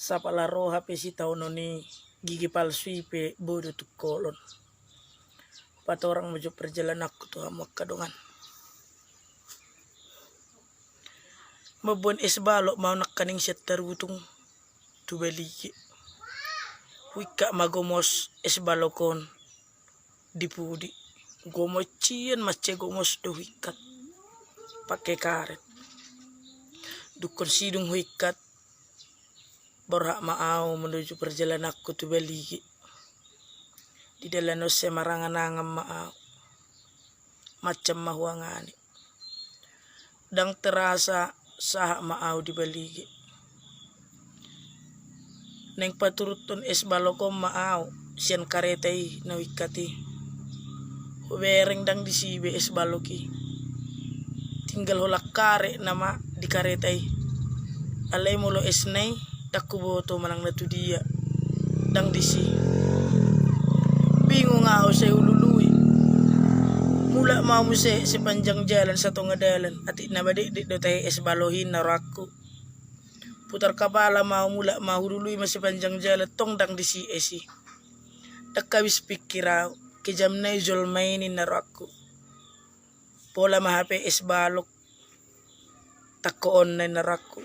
Sa palaro hape si tahun ni gigi palsu pe bodoh tu kolon. Pat orang maju perjalanan aku tuh hamak kadongan. Mabon es balok mau nakaning set terutung tu beliki. Wika magomos es balokon dipudi. Gomos cian mace gomos do wikat pakai karet. Dukun sidung wikat berhak mau menuju perjalanan aku tu beliki. Di dalam semarangan-angan mau macam mahuangani. Dan terasa sah mau dibeli. Neng paturutun es balokom mau sian karetai na wikati. Wereng dang disibe es baloki. Tinggal holak kare nama di karetai. Alai mulo es nei takku boto manang natu dia. Dang disi. Bingung ako sa ulului. Mula mau muse sepanjang jalan satu ngadalan. Ati na badik do tayo es balohin na rakku. Putar kepala mau mula mau ulului masih panjang jalan tong dang disi esi. Dakabis pikirau kejam na jol mainin na rakku. Pola mahape es balok takko online na rakku.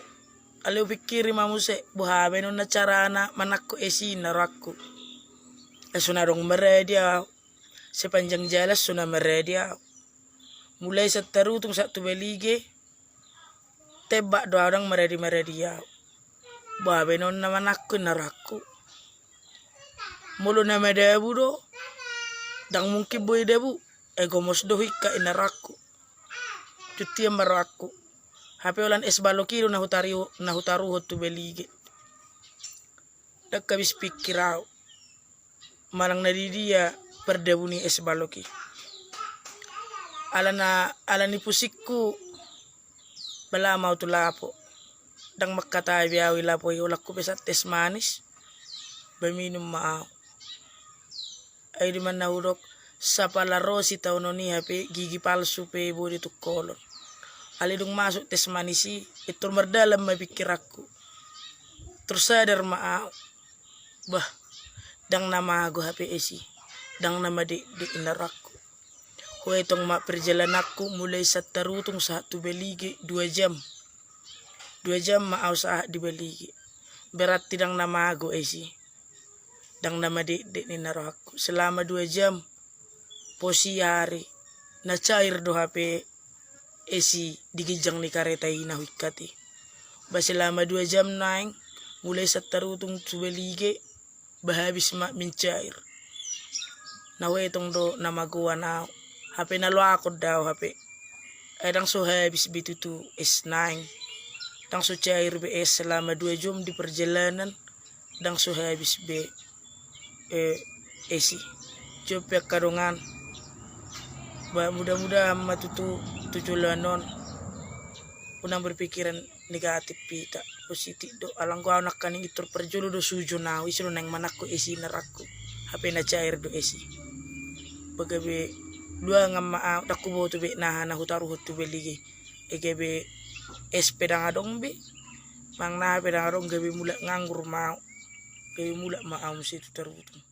Aliw pikiri mamuse buhabe no na carana manakko esi na rakku. Sunarong meredia sepanjang jalan sunah meredia mulai seterutung satu belige tebak doa orang meredia babe non naman aku naraku mulu nama debu do dang mungkin boy debu egomos do hika inaraku cuti maraku hape olan es balokiro na hutaru hotu belige dakabis pikirau malang nadi dia perdebuni es baloki. Alani pusikku bala mau tu lapo. Dang makata biawi lapo ulakku pesat tes manis. Berminum mau. Ay di mana urok sapala rosi tahun ni hape gigi palsu pe bodi tu kolon. Alidung masuk tes manisi itu merdalam mapikir aku. Terus sadar mau. Bah dang nama aku hape esi. Dang nama di inaraku. Huetong mak perjalananku mulai satarutung satu beligi 2 jam. 2 jam mau saat di beligi. Berarti dang nama aku esi. Dang nama di inaraku. Selama 2 jam posi hari na cair do HP esi digijang ni kareta ina wikati. Ba selama 2 jam naing mulai satarutung tu beligi bahabis mak mencair. Nawe itong do namaguan na hape na lo ako daw hape. Ay dang so habis bitutu S9. Dang so cair BS selama 2 jam di perjalanan. Dang so habis B esi. Coba kadongan. Ba mudah-mudahan matutu tujuanon. Unang berpikiran negatif pita positif do alang gua anak kaning itur perjulu do sujo na wisro nang manakku esi naraku hape na cair do esi bagabe dua ngamma takku boto be nah hutaru hotu belige egebe es pedang adong be mang na pedang adong gabe mulak nganggur mau gabe mulak mau situ terutung